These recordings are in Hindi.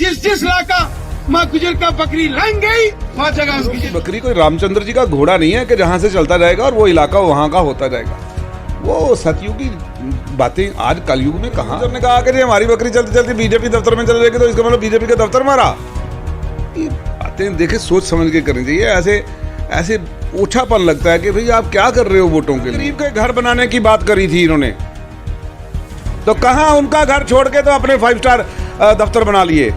जिस इलाका माँ गुजर का बकरी लंग गई वहाँ जगह उसकी बकरी कोई रामचंद्र जी का घोड़ा नहीं है कि जहाँ से चलता जाएगा और वो इलाका वहाँ का होता जाएगा। वो सतयुग की बातें आज कलयुग में कहाँ। ने कहा कि हमारी बकरी चलती चलती बीजेपी दफ्तर में चले जाएगी तो इसका मतलब बीजेपी का दफ्तर मारा। ये बातें देखे सोच समझ के करनी चाहिए। ऐसे ऐसे ओछापन लगता है कि भाई आप क्या कर रहे हो वोटों के लिए। गरीब के घर बनाने की बात करी थी इन्होंने, तो कहाँ उनका घर छोड़ के तो अपने 5 स्टार दफ्तर बना लिए।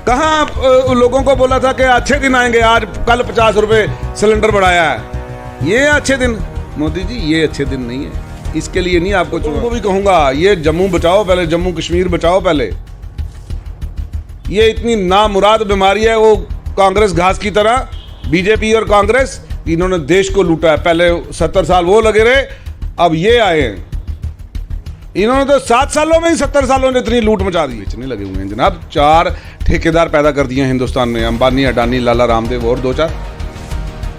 कहाँ लोगों को बोला था कि अच्छे दिन आएंगे, आज कल 50 रुपए सिलेंडर बढ़ाया है। ये अच्छे दिन मोदी जी, ये अच्छे दिन नहीं है। इसके लिए नहीं आपको चुना। वो भी कहूंगा ये जम्मू बचाओ पहले, जम्मू कश्मीर बचाओ पहले। ये इतनी नामुराद बीमारी है वो कांग्रेस घास की तरह, बीजेपी और कांग्रेस, इन्होंने देश को लूटा है। पहले 70 साल वो लगे रहे, अब ये आए हैं। इन्होंने तो 7 सालों में ही 70 सालों में इतनी लूट मचा दी। बेचने लगे हुए हैं जनाब। 4 ठेकेदार पैदा कर दिए हिंदुस्तान में, अंबानी, अडानी, लाला रामदेव और 2-4,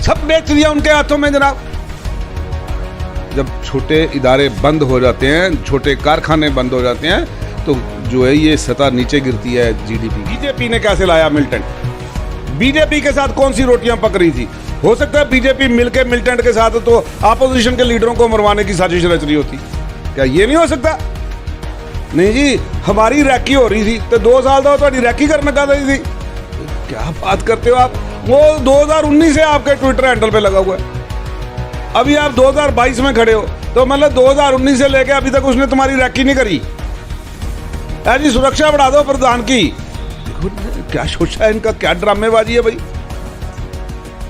सब बेच दिया उनके हाथों में जनाब। जब छोटे इदारे बंद हो जाते हैं, छोटे कारखाने बंद हो जाते हैं, तो जो है ये सतह नीचे गिरती है जीडीपी। बीजेपी ने कैसे लाया मिलिटेंट? बीजेपी के साथ कौन सी रोटियां पक रही थी? हो सकता है बीजेपी मिलके मिलिटेंट के साथ तो अपोजिशन के लीडरों को मरवाने की साजिश रच रही होती। क्या ये नहीं हो सकता? नहीं जी, हमारी रैकी हो रही थी तो 2 साल तो रैकी करने का थी। क्या बात करते हो आप? वो 2019 से आपके ट्विटर हैंडल पे लगा हुआ है। अभी आप 2022 में खड़े हो, तो मतलब 2019 से लेके अभी तक उसने तुम्हारी रैकी नहीं करी। ऐसी सुरक्षा बढ़ा दो प्रधान की। क्या सोचा है इनका, क्या ड्रामेबाजी है भाई।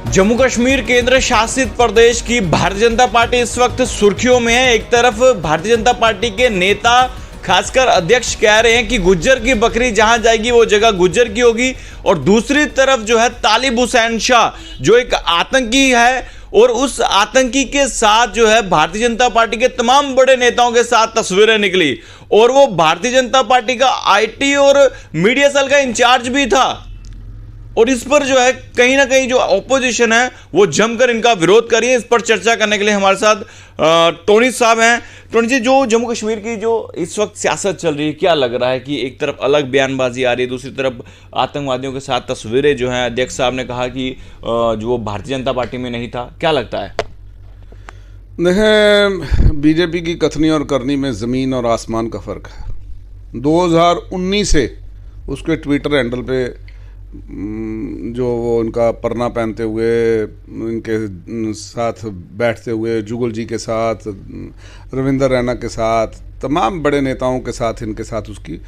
जम्मू कश्मीर केंद्र शासित प्रदेश की भारतीय जनता पार्टी इस वक्त सुर्खियों में है। एक तरफ भारतीय जनता पार्टी के नेता, खासकर अध्यक्ष कह रहे हैं कि गुज्जर की बकरी जहां जाएगी वो जगह गुज्जर की होगी, और दूसरी तरफ जो है तालिब हुसैन शाह जो एक आतंकी है, और उस आतंकी के साथ जो है भारतीय जनता पार्टी के तमाम बड़े नेताओं के साथ तस्वीरें निकली, और वो भारतीय जनता पार्टी का आईटी और मीडिया सेल का इंचार्ज भी था। और इस पर जो है कहीं ना कहीं जो ऑपोजिशन है वो जमकर इनका विरोध कर रही है। इस पर चर्चा करने के लिए हमारे साथ टोनी साहब हैं। टोनी जी, जो जम्मू कश्मीर की जो इस वक्त सियासत चल रही है, क्या लग रहा है कि एक तरफ अलग बयानबाजी आ रही है, दूसरी तरफ आतंकवादियों के साथ तस्वीरें जो हैं, अध्यक्ष साहब ने कहा कि जो वो भारतीय जनता पार्टी में नहीं था, क्या लगता है? देखें, बीजेपी की कथनी और करनी में ज़मीन और आसमान का फ़र्क है। 2019 से उसके ट्विटर हैंडल पे जो वो उनका परना पहनते हुए, इनके साथ बैठते हुए, जुगल जी के साथ, रविंदर रैना के साथ, तमाम बड़े नेताओं के साथ, इनके साथ उसकी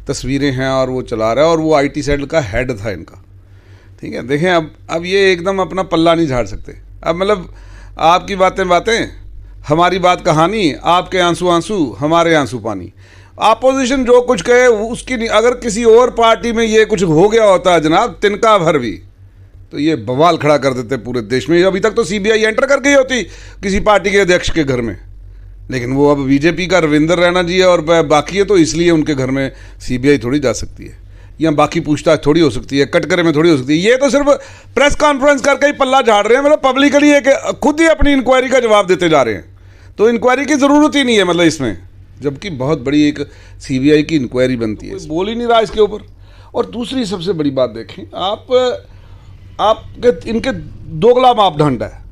तस्वीरें हैं और वो चला रहा है। और वो आईटी सेल का हेड था इनका, ठीक है। देखें, अब ये एकदम अपना पल्ला नहीं झाड़ सकते। अब मतलब आपकी बातें बातें, हमारी बात कहानी, आपके आंसू आंसू, हमारे आंसू पानी। अपोजिशन जो कुछ कहे उसकी नहीं। अगर किसी और पार्टी में ये कुछ हो गया होता जनाब, तिनका भर भी, तो ये बवाल खड़ा कर देते पूरे देश में। अभी तक तो सीबीआई एंटर कर गई होती किसी पार्टी के अध्यक्ष के घर में, लेकिन वो अब बीजेपी का रविंदर रैना जी है और बाकी है, तो इसलिए उनके घर में सीबीआई थोड़ी जा सकती है, या बाकी पूछताछ थोड़ी हो सकती है, कटघरे में थोड़ी हो सकती है। ये तो सिर्फ प्रेस कॉन्फ्रेंस करके ही पल्ला झाड़ रहे हैं, मतलब पब्लिकली एक खुद ही अपनी इंक्वायरी का जवाब देते जा रहे हैं। तो इंक्वायरी की ज़रूरत ही नहीं है मतलब इसमें, जबकि बहुत बड़ी एक सीबीआई की इंक्वायरी बनती है। बोल ही नहीं रहा इसके ऊपर। और दूसरी सबसे बड़ी बात देखें, आपके इनके दोगला मापदंड है।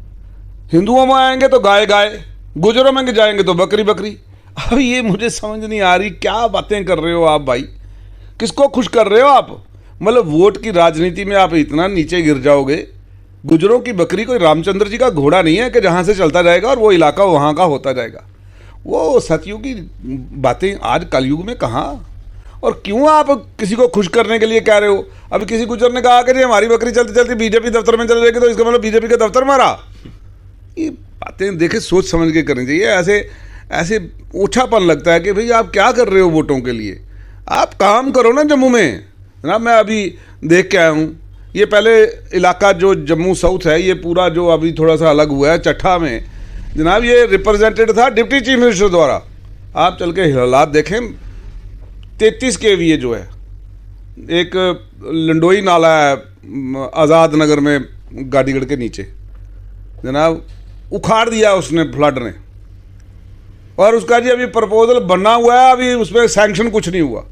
हिंदुओं में आएंगे तो गाय गाय, गुजरों में जाएंगे तो बकरी बकरी। अब ये मुझे समझ नहीं आ रही, क्या बातें कर रहे हो आप भाई? किसको खुश कर रहे हो आप? मतलब वोट की राजनीति में आप इतना नीचे गिर जाओगे। गुजरों की बकरी कोई रामचंद्र जी का घोड़ा नहीं है कि जहाँ से चलता जाएगा और वो इलाका वहाँ का होता जाएगा। वो सतयुग की बातें आज कलयुग में कहाँ? और क्यों आप किसी को खुश करने के लिए कह रहे हो? अभी किसी गुजर ने कहा कि हमारी बकरी चलती चलती बीजेपी दफ्तर में चले जाएगी तो इसका मतलब बीजेपी का दफ्तर मारा। ये बातें देखे सोच समझ के करनी चाहिए। ऐसे ऐसे ओछापन लगता है कि भाई आप क्या कर रहे हो वोटों के लिए? आप काम करो ना जम्मू में जनाब। मैं अभी देख के आया हूँ, ये पहले इलाका जो जम्मू साउथ है, ये पूरा जो अभी थोड़ा सा अलग हुआ है चट्ठा में जनाब, ये रिप्रेजेंटेड था डिप्टी चीफ मिनिस्टर द्वारा। आप चल के हालात देखें, 33 kVA जो है, एक लंडोई नाला है आज़ाद नगर में गाड़ीगढ़ के नीचे जनाब, उखाड़ दिया उसने फ्लड ने। और उसका जी अभी प्रपोजल बना हुआ है, अभी उसमें सैंक्शन कुछ नहीं हुआ।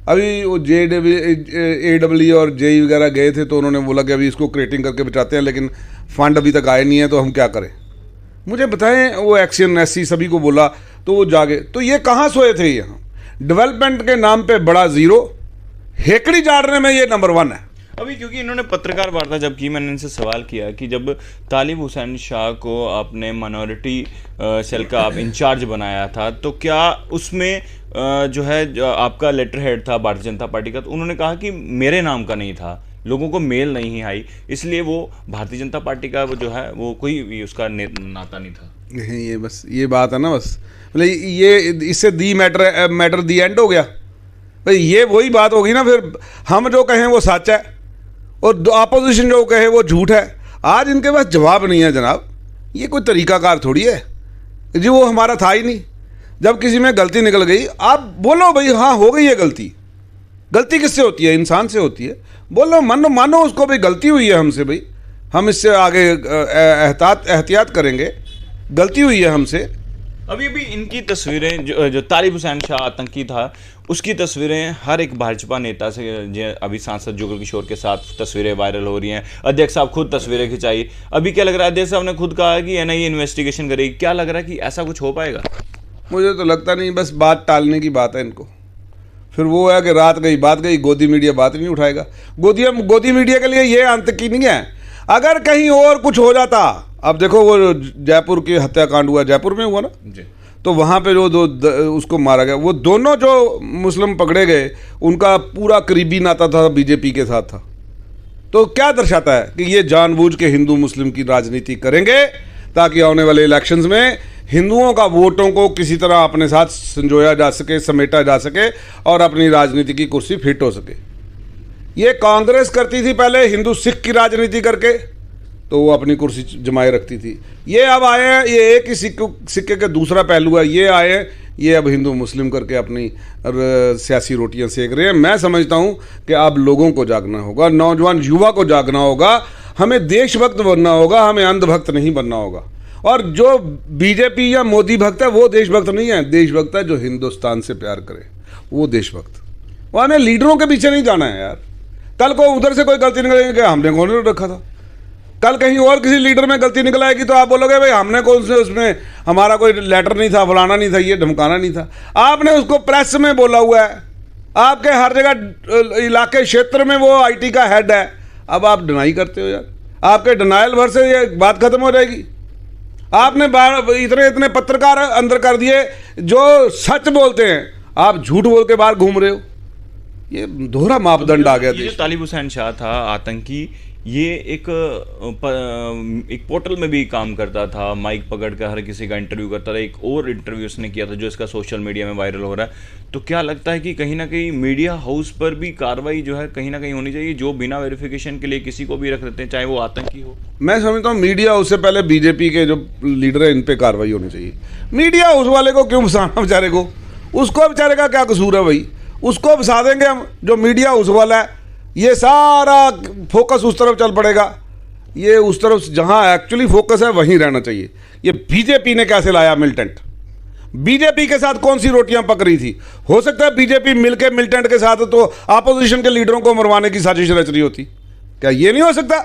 अभी वो AEE और JEE वगैरह गए थे तो उन्होंने बोला कि अभी इसको क्रिएटिंग करके बचाते हैं, लेकिन फंड अभी तक आए नहीं है, तो हम क्या करें? मुझे बताएं, वो एक्शन SC सभी को बोला तो वो जागे। तो ये कहाँ सोए थे? यहाँ डेवलपमेंट के नाम पे बड़ा जीरो, हेकड़ी झाड़ने में ये नंबर 1 है। अभी क्योंकि इन्होंने पत्रकार वार्ता जब की, मैंने इनसे सवाल किया कि जब तालिब हुसैन शाह को आपने माइनॉरिटी सेल का आप इंचार्ज बनाया था, तो क्या उसमें जो आपका लेटर हेड था भारतीय जनता पार्टी का, तो उन्होंने कहा कि मेरे नाम का नहीं था, लोगों को मेल नहीं आई, इसलिए वो भारतीय जनता पार्टी का वो जो है वो कोई भी उसका नाता नहीं था। ये बस ये बात है ना, बस मतलब ये इससे दी मैटर दी एंड हो गया भाई। ये वही बात होगी ना, फिर हम जो कहें वो सच है और अपोजिशन जो कहे वो झूठ है। आज इनके पास जवाब नहीं है जनाब, ये कोई तरीकाकार थोड़ी है जी, वो हमारा था ही नहीं। जब किसी में गलती निकल गई, आप बोलो भाई हाँ हो गई है गलती। गलती किससे होती है? इंसान से होती है। बोलो, मानो उसको भाई गलती हुई है हमसे, भाई हम इससे आगे एहतियात करेंगे, गलती हुई है हमसे। अभी भी इनकी तस्वीरें जो तालिब हुसैन शाह आतंकी था, उसकी तस्वीरें हर एक भाजपा नेता से, अभी सांसद जुगल किशोर के साथ तस्वीरें वायरल हो रही हैं, अध्यक्ष साहब खुद तस्वीरें खिंचाई। अभी क्या लग रहा है, अध्यक्ष साहब ने खुद कहा कि NIA इन्वेस्टिगेशन करेगी, क्या लग रहा है कि ऐसा कुछ हो पाएगा? मुझे तो लगता नहीं, बस बात टालने की बात है इनको। फिर वो है कि रात गई बात गई, गोदी मीडिया बात नहीं उठाएगा। गोदी मीडिया के लिए ये आतंकी नहीं है। अगर कहीं और कुछ हो जाता, अब देखो वो जयपुर की हत्याकांड हुआ, जयपुर में हुआ ना जी, तो वहाँ पे जो उसको मारा गया, वो दोनों जो मुस्लिम पकड़े गए उनका पूरा करीबी नाता था बीजेपी के साथ था। तो क्या दर्शाता है कि ये जानबूझ के हिंदू मुस्लिम की राजनीति करेंगे ताकि आने वाले इलेक्शंस में हिंदुओं का वोटों को किसी तरह अपने साथ संजोया जा सके, समेटा जा सके और अपनी राजनीति की कुर्सी फिट हो सके। ये कांग्रेस करती थी पहले हिंदू सिख की राजनीति करके, तो वो अपनी कुर्सी जमाए रखती थी। ये अब आए हैं, ये एक ही सिक्के का दूसरा पहलू है। ये आए, ये अब हिंदू मुस्लिम करके अपनी सियासी रोटियां सेक रहे हैं। मैं समझता हूं कि अब लोगों को जागना होगा, नौजवान युवा को जागना होगा, हमें देशभक्त बनना होगा, हमें अंधभक्त नहीं बनना होगा। और जो बीजेपी या मोदी भक्त है वो देशभक्त नहीं है, देशभक्त है जो हिंदुस्तान से प्यार करे, वो देशभक्त। वो हमें लीडरों के पीछे नहीं जाना है यार। कल को उधर से कोई गलती निकलेगी कि हमने कौन रखा था, कल कहीं और किसी लीडर में गलती निकल आएगी तो आप बोलोगे भाई हमने कौन से, उसमें हमारा कोई लेटर नहीं था, फलाना नहीं था, ये धमकाना नहीं था। आपने उसको प्रेस में बोला हुआ है, आपके हर जगह इलाके क्षेत्र में वो IT का हेड है। अब आप डिनाई करते हो यार, आपके डिनाइल भर से ये बात खत्म हो जाएगी। आपने इतने पत्रकार अंदर कर दिए जो सच बोलते हैं, आप झूठ बोल के बाहर घूम रहे हो। ये दोहरा मापदंड आ गया देश। जो तालिब हुसैन शाह था आतंकी, ये एक पोर्टल में भी काम करता था, माइक पकड़ कर हर किसी का इंटरव्यू करता था। एक और इंटरव्यू उसने किया था जो इसका सोशल मीडिया में वायरल हो रहा है। तो क्या लगता है कि कहीं ना कहीं मीडिया हाउस पर भी कार्रवाई जो है कहीं ना कहीं होनी चाहिए, जो बिना वेरिफिकेशन के लिए किसी को भी रख देते हैं, चाहे वो आतंकी हो? मैं समझता हूँ मीडिया हाउस से पहले बीजेपी के जो लीडर है इन पे कार्रवाई होनी चाहिए। मीडिया हाउस वाले को क्यों फंसाना बेचारे को? उसको बेचारे का क्या कसूर है भाई? उसको फंसा देंगे हम। जो मीडिया हाउस वाला है, ये सारा फोकस उस तरफ चल पड़ेगा, ये उस तरफ जहां एक्चुअली फोकस है वहीं रहना चाहिए। ये बीजेपी ने कैसे लाया मिलिटेंट? बीजेपी के साथ कौन सी रोटियां पक रही थी? हो सकता है बीजेपी मिलके मिलिटेंट के साथ तो अपोजिशन के लीडरों को मरवाने की साजिश रच रही होती। क्या ये नहीं हो सकता?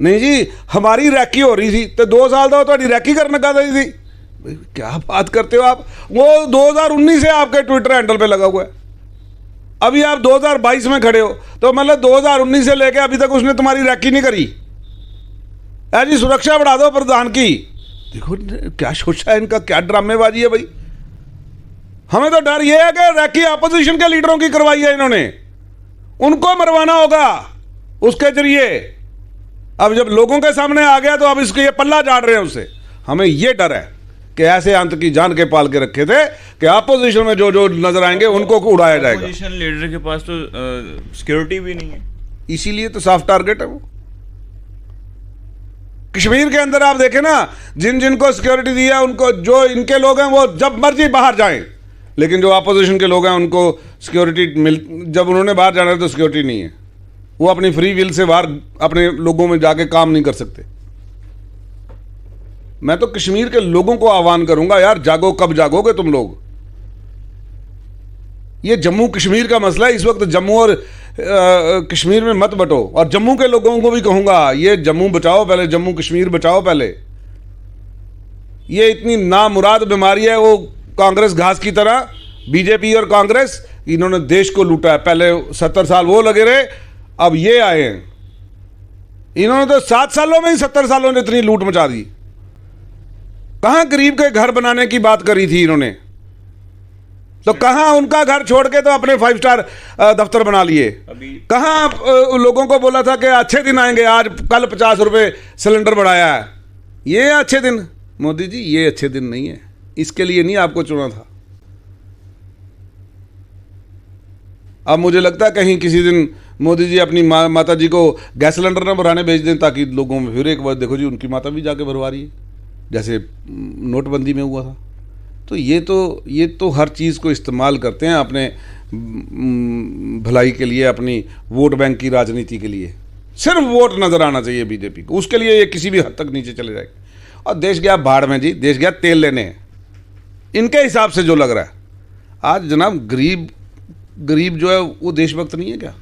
नहीं जी, हमारी रैकी हो रही थी तो 2 साल तो थोड़ी रैकी करने का थी। क्या बात करते हो आप? वो 2019 से आपके ट्विटर हैंडल पे लगा हुआ है, अभी आप 2022 में खड़े हो, तो मतलब 2019 से लेके अभी तक उसने तुम्हारी रैकी नहीं करी। ऐसी सुरक्षा बढ़ा दो प्रधान की। देखो क्या सोचा है इनका, क्या ड्रामेबाजी है भाई। हमें तो डर ये है कि रैकी अपोजिशन के लीडरों की करवाई है इन्होंने, उनको मरवाना होगा उसके जरिए। अब जब लोगों के सामने आ गया तो अब इसको ये पल्ला झाड़ रहे हैं उससे। हमें ये डर है कि ऐसे आतंकी जान के पाल के रखे थे कि अपोजिशन में जो जो नजर आएंगे उनको उड़ाया जाएगा। अपोजिशन लीडर के पास तो सिक्योरिटी भी नहीं है, इसीलिए तो सॉफ्ट टारगेट है वो। कश्मीर के अंदर आप देखें ना, जिन जिनको सिक्योरिटी दी है उनको, जो इनके लोग हैं वो जब मर्जी बाहर जाएं, लेकिन जो अपोजिशन के लोग हैं उनको सिक्योरिटी जब उन्होंने बाहर जाना है तो सिक्योरिटी नहीं है। वो अपनी फ्री विल से बाहर अपने लोगों में जाके काम नहीं कर सकते। मैं तो कश्मीर के लोगों को आह्वान करूंगा, यार जागो, कब जागोगे तुम लोग? ये जम्मू कश्मीर का मसला है। इस वक्त जम्मू और कश्मीर में मत बटो। और जम्मू के लोगों को भी कहूँगा, ये जम्मू बचाओ पहले, जम्मू कश्मीर बचाओ पहले। ये इतनी नामुराद बीमारी है, वो कांग्रेस घास की तरह, बीजेपी और कांग्रेस, इन्होंने देश को लूटा है। पहले 70 साल वो लगे रहे, अब ये आए हैं। इन्होंने तो 7 सालों में ही 70 सालों ने इतनी लूट मचा दी। कहां गरीब के घर बनाने की बात करी थी इन्होंने? तो कहां उनका घर छोड़ के तो अपने 5 स्टार दफ्तर बना लिए। कहां लोगों को बोला था कि अच्छे दिन आएंगे, आज कल 50 रुपए सिलेंडर बढ़ाया है। ये अच्छे दिन मोदी जी, ये अच्छे दिन नहीं है। इसके लिए नहीं आपको चुना था। अब मुझे लगता है कहीं किसी दिन मोदी जी अपनी माता जी को गैस सिलेंडर ना भराने भेज दें, ताकि लोगों में फिर एक बार देखो जी उनकी माता भी जाके भरवा रही है, जैसे नोटबंदी में हुआ था। तो ये तो हर चीज़ को इस्तेमाल करते हैं अपने भलाई के लिए, अपनी वोट बैंक की राजनीति के लिए। सिर्फ वोट नज़र आना चाहिए बीजेपी को, उसके लिए ये किसी भी हद तक नीचे चले जाएगी। और देश गया भाड़ में जी, देश गया तेल लेने, इनके हिसाब से जो लग रहा है। आज जनाब गरीब जो है वो देशभक्त नहीं है क्या?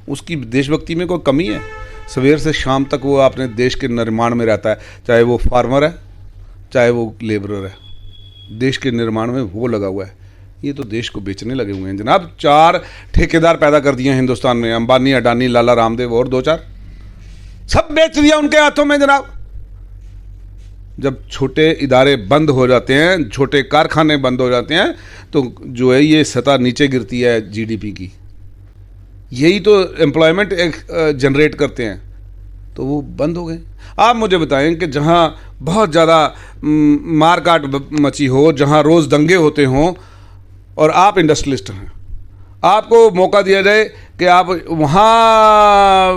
उसकी देशभक्ति में कोई कमी है? सवेर से शाम तक वो अपने देश के निर्माण में रहता है, चाहे वो फार्मर है चाहे वो लेबरर है, देश के निर्माण में वो लगा हुआ है। ये तो देश को बेचने लगे हुए हैं जनाब। 4 ठेकेदार पैदा कर दिए हैं हिंदुस्तान में, अंबानी, अडानी, लाला रामदेव और 2-4, सब बेच दिया उनके हाथों में जनाब। जब छोटे इदारे बंद हो जाते हैं, छोटे कारखाने बंद हो जाते हैं, तो जो है ये सतह नीचे गिरती है जीडीपी की। यही तो एम्प्लॉयमेंट जनरेट करते हैं, तो वो बंद हो गए। आप मुझे बताएं कि जहाँ बहुत ज़्यादा मारकाट मची हो, जहाँ रोज़ दंगे होते हों, और आप इंडस्ट्रियलिस्ट हैं, आपको मौका दिया जाए कि आप वहाँ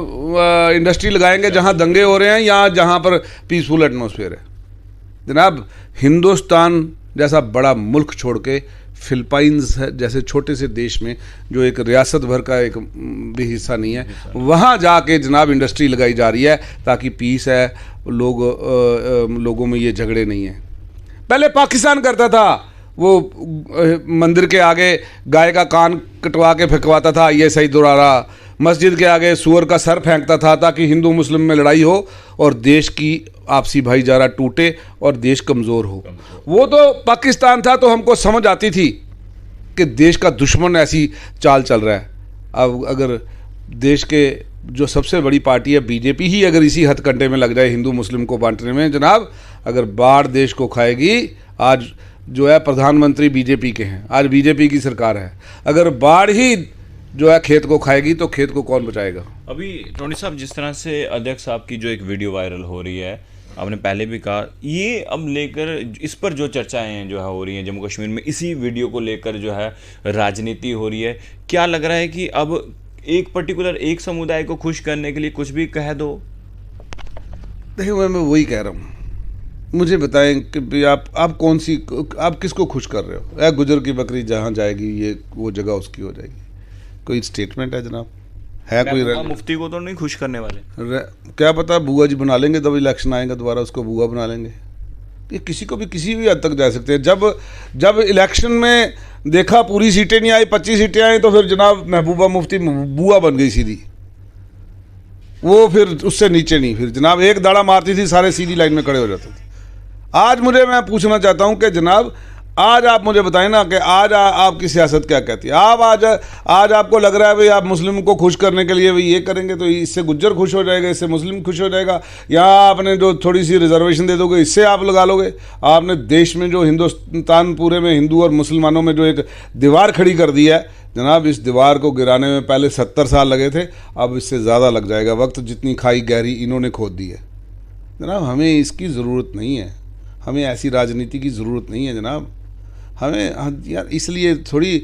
इंडस्ट्री लगाएंगे जहाँ दंगे हो रहे हैं या जहाँ पर पीसफुल एटमॉस्फेयर है। जनाब हिंदुस्तान जैसा बड़ा मुल्क छोड़ के फिलीपींस जैसे छोटे से देश में, जो एक रियासत भर का एक भी हिस्सा नहीं है, वहाँ जाके जनाब इंडस्ट्री लगाई जा रही है ताकि पीस है, लोगों में ये झगड़े नहीं हैं। पहले पाकिस्तान करता था, वो मंदिर के आगे गाय का कान कटवा के फेंकवाता था, ये सही दुरारा। मस्जिद के आगे सूअर का सर फेंकता था ताकि हिंदू मुस्लिम में लड़ाई हो और देश की आपसी भाईचारा टूटे और देश कमज़ोर हो। वो तो पाकिस्तान था, तो हमको समझ आती थी कि देश का दुश्मन ऐसी चाल चल रहा है। अब अगर देश के जो सबसे बड़ी पार्टी है बीजेपी ही अगर इसी हथकंडे में लग जाए हिंदू मुस्लिम को बांटने में जनाब, अगर बाढ़ देश को खाएगी। आज जो है प्रधानमंत्री बीजेपी के हैं, आज बीजेपी की सरकार है, अगर बाढ़ ही जो है खेत को खाएगी तो खेत को कौन बचाएगा? अभी टोनी साहब, जिस तरह से अध्यक्ष साहब की जो एक वीडियो वायरल हो रही है, आपने पहले भी कहा, ये अब लेकर इस पर जो चर्चाएं जो है हो रही हैं जम्मू कश्मीर में, इसी वीडियो को लेकर जो है राजनीति हो रही है। क्या लग रहा है कि अब एक पर्टिकुलर एक समुदाय को खुश करने के लिए कुछ भी कह दो? देखिए, मैं वही कह रहा हूँ, मुझे बताएं कि आप कौन सी, आप किसको खुश कर रहे हो? गुजर की बकरी जहाँ जाएगी ये वो जगह उसकी हो जाएगी। कोई स्टेटमेंट है जनाब? है कोई? मुफ्ती को तो नहीं खुश करने वाले। क्या पता बुआ जी बना लेंगे, जब इलेक्शन आएगा दोबारा उसको बुआ बना लेंगे। ये किसी को भी किसी भी हद तक जा सकते हैं। जब इलेक्शन में देखा पूरी सीटें नहीं आई, 25 सीटें आई, तो फिर जनाब महबूबा मुफ्ती बुआ बन गई सीधी। वो फिर उससे नीचे नहीं, फिर जनाब एक दाड़ा मारती थी, सारे सीधी लाइन में खड़े हो जाते थे। आज मैं पूछना चाहता हूं कि जनाब आज आप मुझे बताएं ना कि आज आपकी सियासत क्या कहती है? आप आज आपको लग रहा है भाई आप मुस्लिम को खुश करने के लिए भाई ये करेंगे तो इससे गुज्जर खुश हो जाएगा, इससे मुस्लिम खुश हो जाएगा, या आपने जो थोड़ी सी रिजर्वेशन दे दोगे इससे आप लगा लोगे? आपने देश में जो हिंदुस्तान पूरे में हिंदू और मुसलमानों में जो एक दीवार खड़ी कर दी है जनाब, इस दीवार को गिराने में पहले 70 साल लगे थे, अब इससे ज़्यादा लग जाएगा वक्त। जितनी खाई गहरी इन्होंने खोद दी है जनाब। हमें इसकी ज़रूरत नहीं है, हमें ऐसी राजनीति की ज़रूरत नहीं है जनाब। हमें यार इसलिए थोड़ी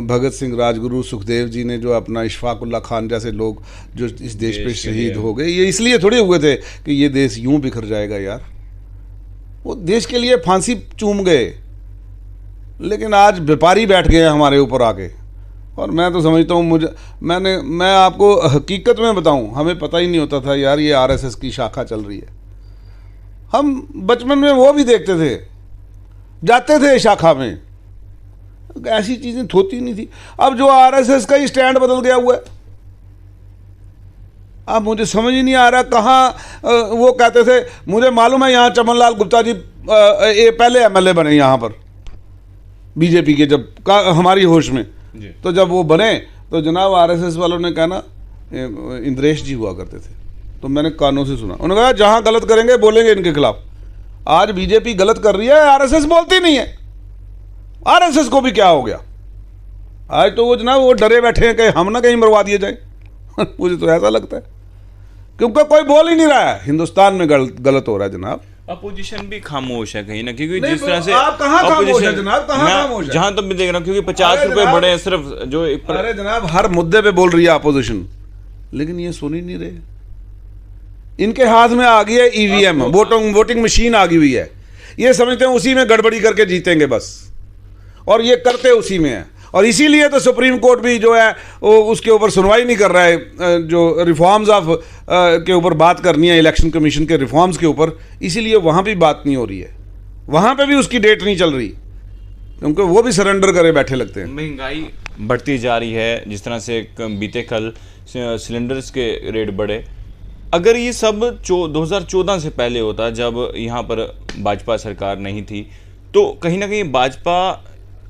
भगत सिंह, राजगुरु, सुखदेव जी ने जो अपना इशफाकुल्ला खान जैसे लोग जो इस देश पे शहीद हो गए, ये इसलिए थोड़े हुए थे कि ये देश यूं बिखर जाएगा यार। वो देश के लिए फांसी चूम गए, लेकिन आज व्यापारी बैठ गए हमारे ऊपर आके। और मैं तो समझता हूँ मैं आपको हकीकत में बताऊँ, हमें पता ही नहीं होता था यार ये RSS की शाखा चल रही है। हम बचपन में वो भी देखते थे, जाते थे शाखा में, ऐसी चीजें होती नहीं थी। अब जो आरएसएस का ही स्टैंड बदल गया हुआ है। अब मुझे समझ ही नहीं आ रहा कहाँ वो कहते थे, मुझे मालूम है यहाँ चमन लाल गुप्ता जी ये पहले एमएलए बने यहाँ पर बीजेपी के, जब हमारी होश में। तो जब वो बने तो जनाब आरएसएस वालों ने कहा ना, इंद्रेश जी हुआ करते थे, तो मैंने कानों से सुना, उन्होंने कहा जहां गलत करेंगे बोलेंगे इनके खिलाफ। आज बीजेपी गलत कर रही है, आरएसएस बोलती नहीं है। आरएसएस को भी क्या हो गया? आज तो वो जनाब वो डरे बैठे हैं कि हम ना कहीं मरवा दिए जाए। मुझे तो ऐसा लगता है, क्योंकि कोई बोल ही नहीं रहा है। हिंदुस्तान में गलत हो रहा है जनाब। अपोजिशन भी खामोश है कहीं ना, क्योंकि जिस तो तरह से आप कहाँ खामोश है जनाब, कहाँ खामोश है? जहां तक मैं देख रहा हूँ, क्योंकि 50 रुपए बढ़े हैं सिर्फ जो अरे जनाब हर मुद्दे पे बोल रही है अपोजिशन, लेकिन ये सुन ही नहीं रहे। इनके हाथ में आ गई है ईवीएम, वोटिंग मशीन आ गई हुई है। ये समझते हैं उसी में गड़बड़ी करके जीतेंगे बस, और ये करते उसी में है। और इसीलिए तो सुप्रीम कोर्ट भी जो है वो उसके ऊपर सुनवाई नहीं कर रहा है, जो रिफॉर्म्स ऑफ के ऊपर बात करनी है, इलेक्शन कमीशन के रिफॉर्म्स के ऊपर, इसीलिए वहाँ भी बात नहीं हो रही है। वहाँ पे भी उसकी डेट नहीं चल रही, क्योंकि वो भी सरेंडर करे बैठे लगते हैं। महंगाई बढ़ती जा रही है, जिस तरह से बीते कल सिलेंडर्स के रेट बढ़े। अगर ये सब 2014 से पहले होता, जब यहाँ पर भाजपा सरकार नहीं थी, तो कहीं ना कहीं भाजपा,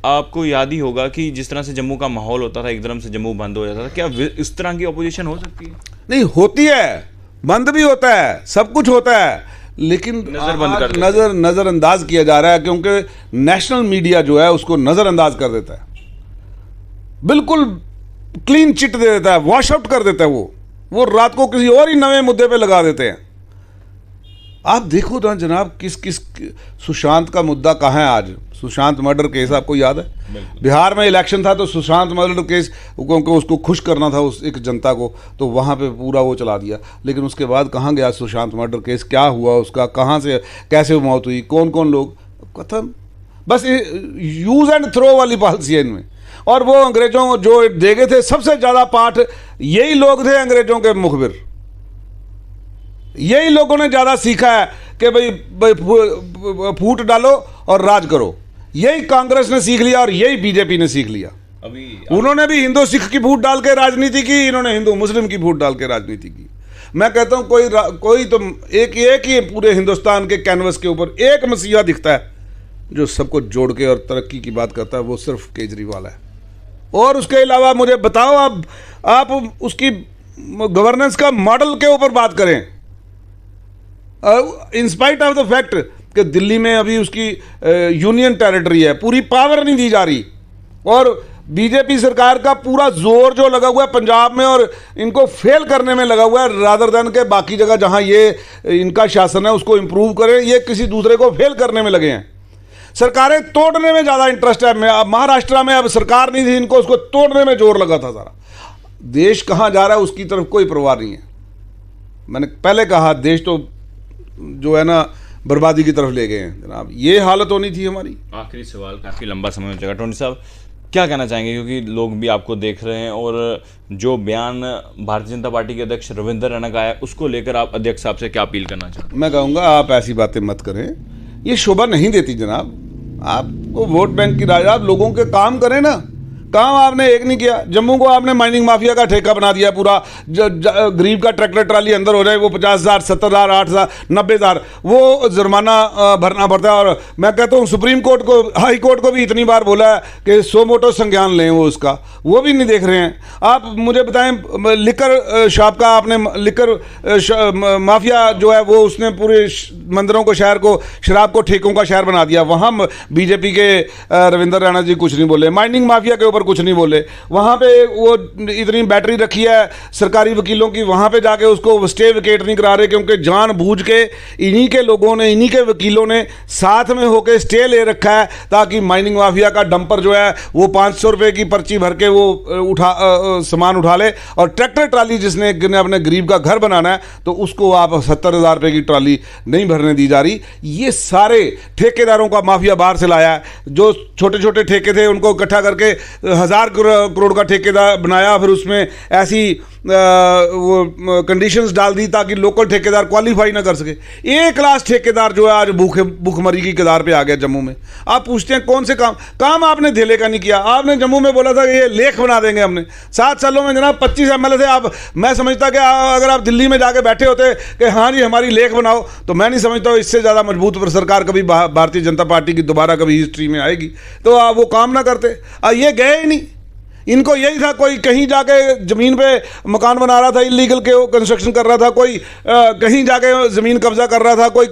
आपको याद ही होगा कि जिस तरह से जम्मू का माहौल होता था, एकदम से जम्मू बंद हो जाता था। क्या इस तरह की ऑपोजिशन हो सकती है? नहीं होती है, बंद भी होता है, सब कुछ होता है, लेकिन नजरअंदाज किया जा रहा है, क्योंकि नेशनल मीडिया जो है उसको नजरअंदाज कर देता है, बिल्कुल क्लीन चिट दे देता है, वॉश आउट कर देता है। वो रात को किसी और ही नए मुद्दे पे लगा देते हैं। आप देखो ना जनाब, किस सुशांत का मुद्दा कहाँ है आज? सुशांत मर्डर केस आपको याद है? बिहार में इलेक्शन था तो सुशांत मर्डर केस को उसको खुश करना था उस एक जनता को, तो वहाँ पे पूरा वो चला दिया। लेकिन उसके बाद कहाँ गया सुशांत मर्डर केस? क्या हुआ उसका? कहाँ से कैसे मौत हुई? कौन कौन लोग? खत्म। बस यूज एंड थ्रो वाली पॉलिसी है इनमें। और वो अंग्रेजों जो दे गए थे सबसे ज़्यादा पाठ, यही लोग थे अंग्रेजों के मुखबिर। यही लोगों ने ज़्यादा सीखा है कि भाई फूट डालो और राज करो। यही कांग्रेस ने सीख लिया और यही बीजेपी ने सीख लिया। उन्होंने भी हिंदू सिख की फूट डाल के राजनीति की, इन्होंने हिंदू मुस्लिम की फूट डाल के राजनीति की। मैं कहता हूं कोई तो एक ही पूरे हिंदुस्तान के कैनवस के ऊपर एक मसीहा दिखता है जो सबको जोड़ के और तरक्की की बात करता है, वो सिर्फ केजरीवाल है। और उसके अलावा मुझे बताओ, आप उसकी गवर्नेंस का मॉडल के ऊपर बात करें, in spite of the fact कि दिल्ली में अभी उसकी यूनियन टेरिटरी है, पूरी पावर नहीं दी जा रही। और बीजेपी सरकार का पूरा जोर जो लगा हुआ है पंजाब में और इनको फेल करने में लगा हुआ है, रादर देन के बाकी जगह जहां ये इनका शासन है उसको इंप्रूव करें, ये किसी दूसरे को फेल करने में लगे हैं। सरकारें तोड़ने में ज़्यादा इंटरेस्ट है। महाराष्ट्र में अब सरकार नहीं थी, इनको उसको तोड़ने में जोर लगा था सारा। देश कहाँ जा रहा है उसकी तरफ कोई परवाह नहीं है। मैंने पहले कहा, देश तो जो है ना बर्बादी की तरफ ले गए हैं जनाब। ये हालत होनी थी हमारी। आखिरी सवाल, काफ़ी लंबा समय हो जाएगा, टोनी साहब क्या कहना चाहेंगे, क्योंकि लोग भी आपको देख रहे हैं, और जो बयान भारतीय जनता पार्टी के अध्यक्ष रविंद्र रैना का है उसको लेकर आप अध्यक्ष साहब से क्या अपील करना चाहते हैं? मैं कहूँगा आप ऐसी बातें मत करें, ये शोभा नहीं देती जनाब। आपको वोट बैंक की राज, आप लोगों के काम करें ना। काम आपने एक नहीं किया। जम्मू को आपने माइनिंग माफिया का ठेका बना दिया पूरा। गरीब का ट्रैक्टर ट्राली अंदर हो जाए वो 50,000, 70,000, 8,000, 90,000 वो जुर्माना भरना पड़ता है। और मैं कहता हूँ सुप्रीम कोर्ट को, हाई कोर्ट को भी इतनी बार बोला है कि सो मोटो संज्ञान लें वो उसका, वो भी नहीं देख रहे हैं। आप मुझे बताएं, लिकर शॉप का आपने, लिकर माफिया जो है वो उसने पूरे मंदिरों को, शहर को, शराब को ठेकों का शहर बना दिया। वहाँ बीजेपी के रविंद्र रैना जी कुछ नहीं बोले, माइनिंग माफिया के ऊपर कुछ नहीं बोले। वहां पे वो इतनी बैटरी रखी है सरकारी वकीलों की, वहां पे जाके उसको स्टे विकेट नहीं करा रहे, क्योंकि जानबूझ के इन्हीं के लोगों ने, इन्हीं के वकीलों ने साथ में होके स्टे ले रखा है, ताकि माइनिंग माफिया का डंपर जो है वो 500 रुपए की पर्ची भर के वो सामान उठा ले। और ट्रैक्टर ट्राली जिसने अपने गरीब का घर बनाना है तो उसको आप 70,000 रुपए की ट्राली नहीं भरने दी जा रही। ये सारे ठेकेदारों का माफिया बाहर से लाया है। जो छोटे छोटे ठेके थे उनको इकट्ठा करके 1000 करोड़ का ठेकेदार बनाया, फिर उसमें ऐसी वो कंडीशंस डाल दी ताकि लोकल ठेकेदार क्वालिफाई ना कर सके। ए क्लास ठेकेदार जो है आज भूखमरी की कगार पे आ गया जम्मू में। आप पूछते हैं कौन से काम आपने धेले का नहीं किया। आपने जम्मू में बोला था कि ये लेख बना देंगे हमने, 7 सालों में जनाब 25 MLA थे आप। मैं समझता कि अगर आप दिल्ली में जाके बैठे होते कि हाँ जी हमारी लेख बनाओ, तो मैं नहीं समझता इससे ज़्यादा मजबूत सरकार कभी भारतीय जनता पार्टी की दोबारा कभी हिस्ट्री में आएगी। तो आप वो काम ना करते, ये गए ही नहीं। इनको यही था, कोई कहीं जाके ज़मीन पे मकान बना रहा था इलीगल के, वो कंस्ट्रक्शन कर रहा था, कोई कहीं जाके ज़मीन कब्जा कर रहा था, कोई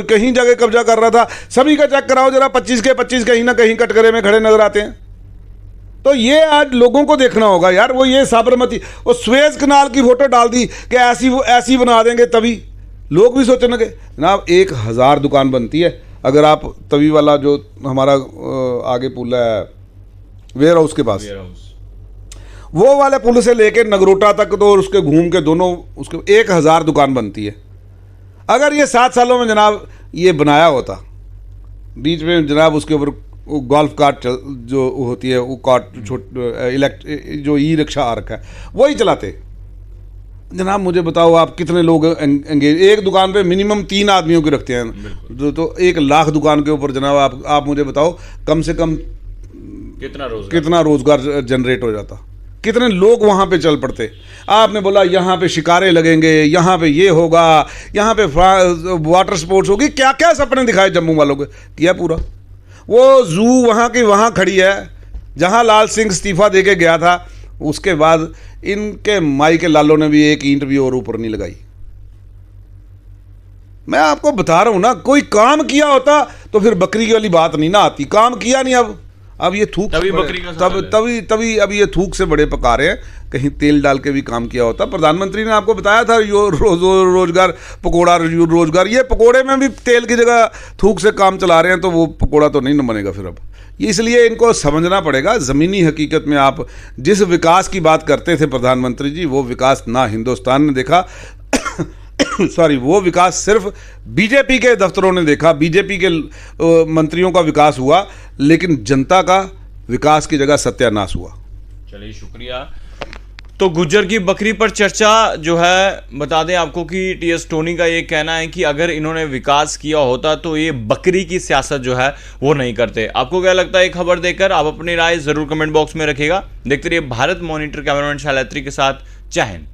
कहीं जाके कब्जा कर रहा था। सभी का चेक कराओ जरा, 25 के 25 कहीं ना कहीं कटघरे में खड़े नजर आते हैं। तो ये आज लोगों को देखना होगा यार। वो ये साबरमती वो स्वेज कनाल की फोटो डाल दी कि ऐसी बना देंगे, तभी लोग भी सोचने लगे। जनाब 1000 दुकान बनती है अगर आप तवी वाला जो हमारा आगे पुल है वेयर हाउस के पास, वो वाले पुल से लेके नगरोटा तक तो उसके घूम के दोनों उसके 1000 दुकान बनती है। अगर ये 7 सालों में जनाब ये बनाया होता, बीच में जनाब उसके ऊपर गोल्फ कार्ट जो होती है वो कार्ट जो ई रिक्शा आ रखा है वही चलाते। जनाब मुझे बताओ आप कितने लोग एंगेज, एक दुकान पे मिनिमम 3 आदमियों की रखते हैं, तो 1 लाख दुकान के ऊपर जनाब आप मुझे बताओ कम से कम कितना रोजगार जनरेट हो जाता, कितने लोग वहाँ पे चल पड़ते। आपने बोला यहाँ पे शिकारे लगेंगे, यहाँ पे ये होगा, यहाँ पे वाटर स्पोर्ट्स होगी, क्या क्या सपने दिखाए जम्मू वालों को, किया पूरा। वो जू वहाँ की वहाँ खड़ी है जहाँ लाल सिंह इस्तीफा दे के गया था, उसके बाद इनके माई के लालों ने भी एक ईंट भी और ऊपर नहीं लगाई। मैं आपको बता रहा हूँ ना, कोई काम किया होता तो फिर बकरी वाली बात नहीं ना आती। काम किया नहीं, अब ये थूक तभी बकरी का तभी अब ये थूक से बड़े पका रहे हैं। कहीं तेल डाल के भी काम किया होता। प्रधानमंत्री ने आपको बताया था रोजगार पकोड़ा रोजगार, ये पकोड़े में भी तेल की जगह थूक से काम चला रहे हैं, तो वो पकोड़ा तो नहीं बनेगा फिर। अब ये इसलिए इनको समझना पड़ेगा ज़मीनी हकीकत में आप जिस विकास की बात करते थे प्रधानमंत्री जी, वो विकास ना हिंदुस्तान ने देखा सॉरी, वो विकास सिर्फ बीजेपी के दफ्तरों ने देखा, बीजेपी के मंत्रियों का विकास हुआ, लेकिन जनता का विकास की जगह सत्यानाश हुआ। चलिए शुक्रिया। तो गुज्जर की बकरी पर चर्चा जो है, बता दें आपको कि टीएस टोनी का ये कहना है कि अगर इन्होंने विकास किया होता तो ये बकरी की सियासत जो है वो नहीं करते। आपको क्या लगता है खबर देकर? आप अपनी राय जरूर कमेंट बॉक्स में रखिएगा। देखते रहिए भारत मॉनिटर। कैमरामैन शैलेत्री के साथ जय हिंद।